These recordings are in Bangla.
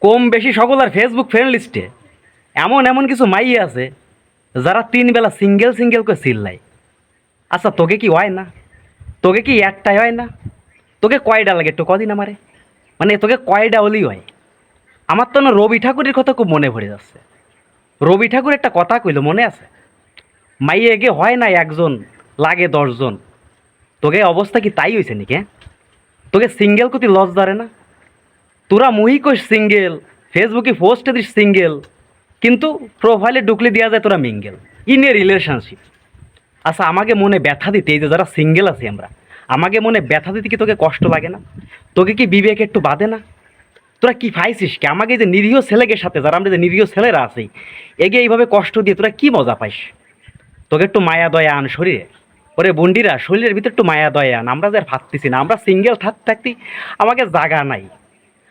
কম বেশি সকল আর ফেসবুক ফ্রেন্ড লিস্টে এমন এমন কিছু মাই আছে যারা 3 বেলা সিঙ্গেল সিঙ্গেল করে চিল্লায়। আচ্ছা তোকে কি হয় না? তোকে কি একটাই হয় না? তোকে কয়টা লাগে একটু কদিন আমারে, মানে তোকে কয়টা হলেই হয়? আমার তো না রবি ঠাকুরের কথা খুব মনে পড়ে যাচ্ছে। রবি ঠাকুর একটা কথা কইলো মনে আছে, মাইয়ে এগে হয় না একজন, লাগে 10 জন। তোকে অবস্থা কি তাই হয়েছে নাকি? হ্যাঁ, তোকে সিঙ্গেল কতি লজ ধরে না? তোরা মুহি কইস সিঙ্গেল, ফেসবুকে পোস্টে দিস সিঙ্গেল, কিন্তু প্রোফাইলে ঢুকলে দেওয়া যায় তোরা মিঙ্গেল, ইন এ রিলেশনশিপ। আচ্ছা আমাকে মনে ব্যথা দিতে, এই যে যারা সিঙ্গেল আছি আমরা, আমাকে মনে ব্যথা দিতে কি তোকে কষ্ট লাগে না? তোকে কি বিবেকে একটু বাঁধে না? তোরা কি পাইছিস কি আমাকে, যে নিরীহ ছেলেদের সাথে, যারা আমরা যে নিরীহ ছেলেরা আছি, এগে এইভাবে কষ্ট দিয়ে তোরা কি মজা পাইস? তোকে একটু মায়া দয়া আন শরীরে। ওরে বন্ডিরা, শরীরের ভিতরে একটু মায়া দয়া আন। আমরা যে আর ভাবতেছি না, আমরা সিঙ্গেল থাকতে থাকতে আমাকে জাগা নাই।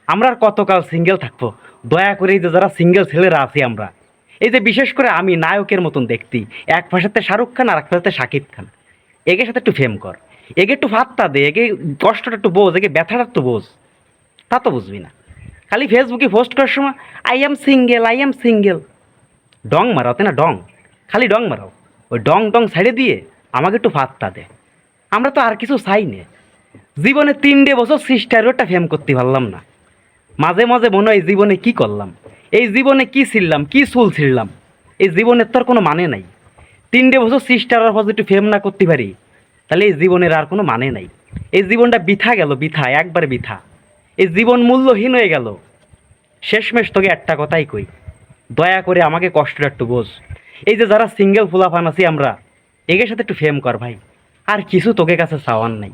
আমরা আর কতকাল সিঙ্গেল থাকবো? দয়া করে এই যে যারা সিঙ্গেল ছেলেরা আছি আমরা, এই যে বিশেষ করে আমি নায়কের মতন দেখতি, এক পাশাতে শাহরুখ খান আর এক পাশাতে শাকিব খান, এগের সাথে একটু ফেম কর, এগে একটু ফাত্তা দে, এগে কষ্টটা একটু বোঝ, এগে ব্যথাটা একটু বোঝ। তা তো বুঝবি না, খালি ফেসবুকে পোস্ট করার সময় I am single, I am single, Dong মারাও তাই না? ডং, খালি ডং মারাও। ওই ডং ডং ছেড়ে দিয়ে আমাকে একটু ফাত্তা দে। আমরা তো আর কিছু চাই না জীবনে। 3 বছর সিস্টারও একটা ফেম করতে পারলাম না। মাঝে মাঝে মনে হয় জীবনে কি করলাম, এই জীবনে কি ছিললাম, কি চুল ছিঁড়লাম, এই জীবনের তো আর কোনো মানে নাই। 3 বছর সিস্টার আর একটু ফেম না করতে পারি, তাহলে এই জীবনের আর কোনো মানে নাই। এই জীবনটা বৃথা গেল, বৃথা, একবার বৃথা। এই জীবন মূল্যহীন হয়ে গেল। শেষমেশ তোকে একটা কথাই কই, দয়া করে আমাকে কষ্টটা একটু বোঝ। এই যে যারা সিঙ্গেল ফুলাফান আছি আমরা, এগের সাথে একটু ফেম কর ভাই। আর কিছু তোকে কাছে চাওয়ার নাই।